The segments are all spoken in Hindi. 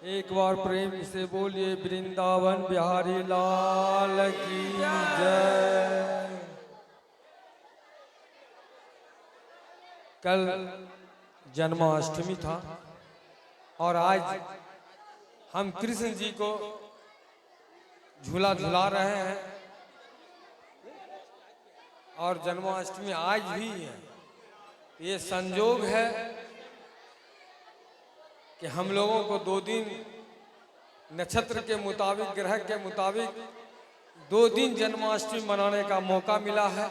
एक बार प्रेम से बोलिए वृंदावन बिहारी लाल की जय। कल जन्माष्टमी था और आज हम कृष्ण जी को झूला झुला रहे हैं और जन्माष्टमी आज भी है। ये संयोग है कि हम लोगों को 2 दिन नक्षत्र के मुताबिक, ग्रह के मुताबिक 2 दिन जन्माष्टमी मनाने का मौका मिला है।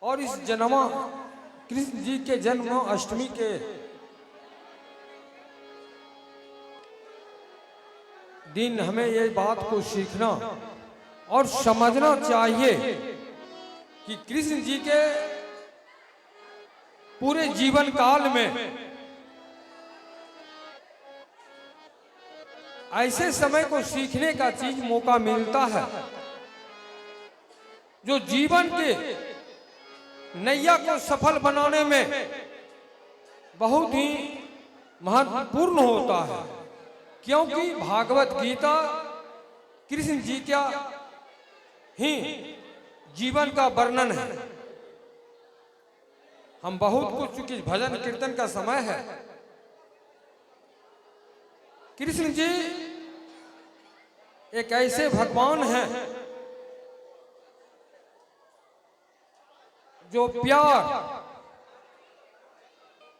और इस कृष्ण जी के जन्माष्टमी के दिन हमें ये बात को सीखना और समझना चाहिए कि कृष्ण जी के पूरे जीवन काल में ऐसे समय को सीखने का चीज मौका मिलता है जो जीवन के नैया को सफल बनाने में बहुत ही महत्वपूर्ण होता है। क्योंकि भागवत गीता कृष्ण जी का ही जीवन का वर्णन है। हम बहुत कुछ, चूंकि भजन कीर्तन का समय है, कृष्ण जी एक ऐसे भगवान हैं जो प्यार,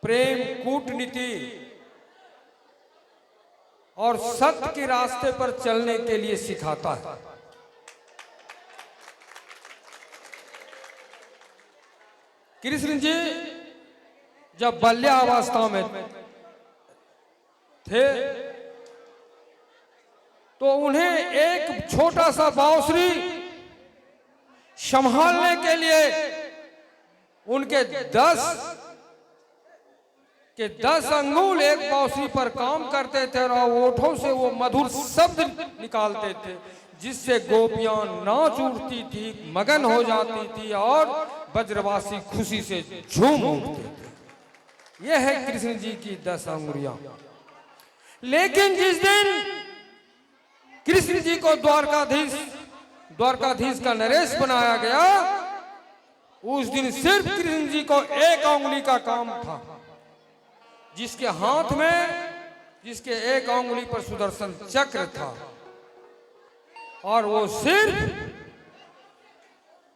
प्रेम, कूटनीति और सत्य के रास्ते पर चलने के लिए सिखाता है। कृष्ण जी जब बाल्यावस्था में थे तो उन्हें एक छोटा सा बांसुरी संभालने के लिए उनके 10 अंगुल एक बांसुरी पर काम करते थे और ओठों से वो मधुर शब्द निकालते थे जिससे गोपियां नाच उठती थी, मगन हो जाती थी और ब्रजवासी खुशी से झूम उठते थे। यह है कृष्ण जी की 10 अंगुलियां। लेकिन जिस दिन कृष्ण जी को द्वारकाधीश का नरेश बनाया गया, उस दिन सिर्फ कृष्ण जी को 1 अंगुली का काम था, जिसके हाथ में, जिसके 1 अंगुली पर सुदर्शन चक्र था और वो सिर्फ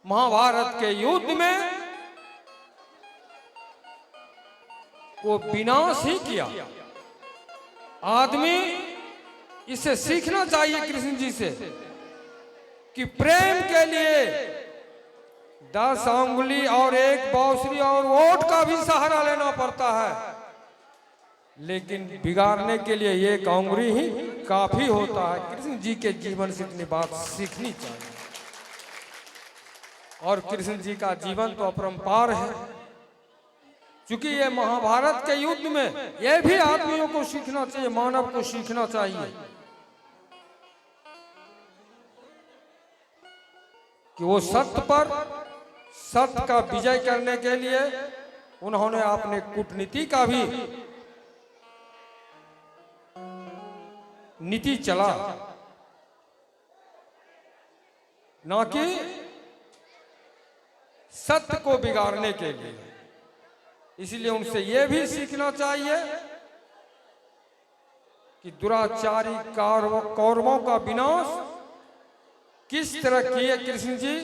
महाभारत के युद्ध में वो विनाश ही किया। आदमी इसे सीखना चाहिए कृष्ण जी से कि प्रेम के लिए 10 अंगुली और 1 बांसुरी और ओठ का भी सहारा लेना पड़ता है, लेकिन बिगाड़ने के लिए 1 अंगुली ही काफी होता है। कृष्ण जी के जीवन से इतनी बात सीखनी चाहिए। और कृष्ण जी का जीवन तो अपरंपार है, क्योंकि ये महाभारत के युद्ध में ये भी आदमियों को सीखना चाहिए, मानव को सीखना चाहिए कि वो सत्य पर, सत्य का विजय करने के लिए उन्होंने अपने कूटनीति का भी नीति चला, ना कि सत्य को बिगाड़ने के लिए। इसलिए उनसे यह भी सीखना चाहिए कि दुराचारी कौरवों का विनाश किस तरह किए कृष्ण जी,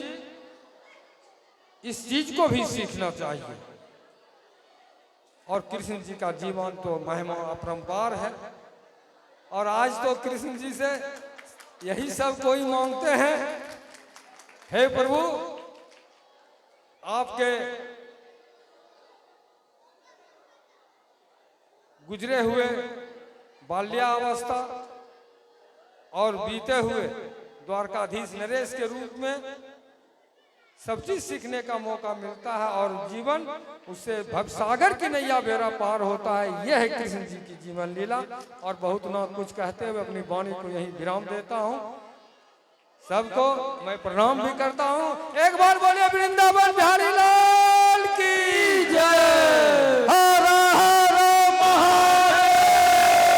इस चीज को भी सीखना चाहिए। और कृष्ण जी का जीवन तो महिमा अपरंपार है। और आज तो कृष्ण जी से यही सब कोई मांगते हैं, हे प्रभु आपके गुजरे हुए बाल्यावस्था और बीते हुए द्वारकाधीश नरेश के रूप में सब चीज सीखने का मौका मिलता है और जीवन उससे भवसागर की नैया बेड़ा पार होता है। यह है कृष्ण जी की जीवन लीला। और बहुत ना कुछ कहते हुए अपनी वाणी को यहीं विराम देता हूँ। सबको मैं प्रणाम भी करता हूँ। एक बार बोलिए वृंदावन बिहारी लाल की जय। हर हर महादेव।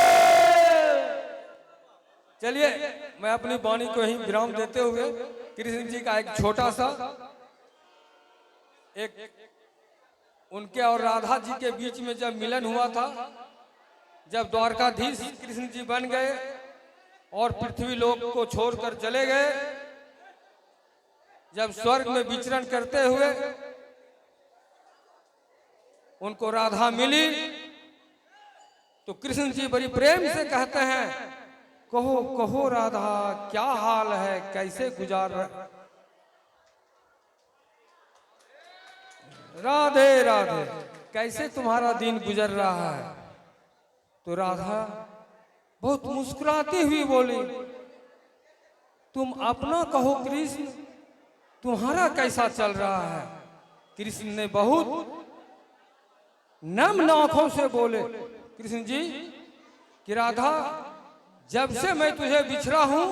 चलिए मैं अपनी वाणी को ही विराम देते हुए कृष्ण जी का एक छोटा सा एक उनके और राधा जी के बीच में जब मिलन हुआ था, जब द्वारकाधीश कृष्ण जी बन गए और पृथ्वी लोक को छोड़कर चले गए, जब स्वर्ग में विचरण करते हुए उनको राधा मिली तो कृष्ण जी बड़ी प्रेम से कहते हैं, कहो कहो राधा क्या हाल है, कैसे गुजार राधे राधे, कैसे तुम्हारा दिन गुजर रहा है। तो राधा बहुत मुस्कुराती हुई बोली, तुम अपना कहो कृष्ण, तुम्हारा कैसा चल रहा है। कृष्ण ने बहुत नम आंखों से बोले, कृष्ण जी कि राधा जब से मैं तुझे बिछड़ा हूं,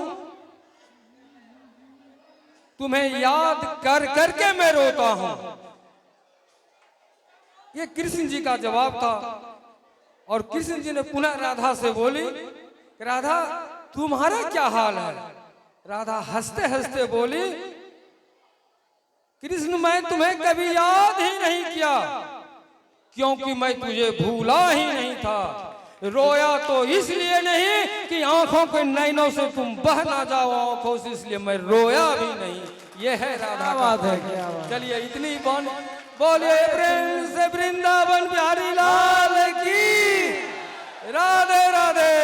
तुम्हें याद कर करके मैं रोता हूं। ये कृष्ण जी का जवाब था। और कृष्ण जी ने पुनः राधा से बोली, राधा तुम्हारा क्या हाल है। राधा हंसते हंसते बोली, कृष्ण मैं तुम्हें कभी याद ही नहीं किया, क्योंकि मैं तुझे भूला ही नहीं था। रोया तो इसलिए नहीं कि आंखों के नैनों से तुम बह ना जाओ आंखों से, इसलिए मैं रोया भी नहीं। ये है राधा का बात है। चलिए इतनी बात बोलिए प्रेम से वृंदावन बिहारी लाल की। राधे राधे।